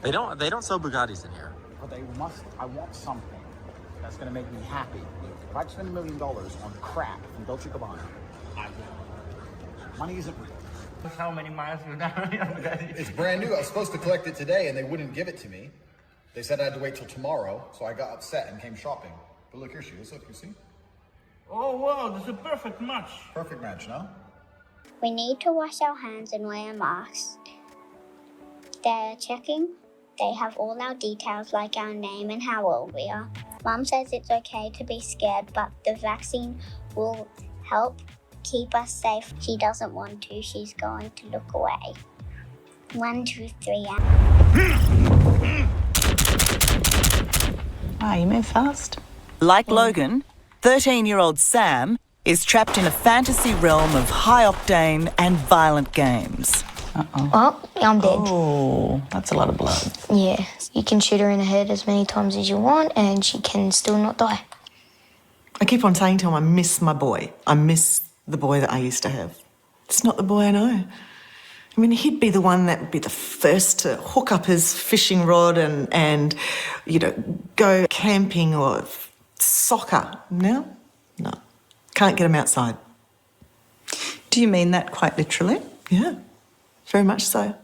They don't sell Bugattis in here. But they must. I want something that's going to make me happy. If I spend $1 million on crap from Dolce & Gabbana, I will. Money isn't real. How many miles you done? It's brand new. I was supposed to collect it today, and they wouldn't give it to me. They said I had to wait till tomorrow, so I got upset and came shopping. But look, here she is. Look, you see? Oh wow, this is a perfect match. Perfect match, no? We need to wash our hands and wear masks. They're checking. They have all our details like our name and how old we are. Mum says it's okay to be scared, but the vaccine will help keep us safe. She doesn't want to. She's going to look away. 1, 2, 3. Wow, you move fast. Like Logan, 13-year-old Sam is trapped in a fantasy realm of high-octane and violent games. Oh, I'm dead. Oh, that's a lot of blood. Yeah, you can shoot her in the head as many times as you want and she can still not die. I keep on saying to him, I miss my boy. I miss the boy that I used to have. It's not the boy I know. I mean, he'd be the one that would be the first to hook up his fishing rod and go camping or soccer. Now, no. Can't get him outside. Do you mean that quite literally? Yeah, very much so.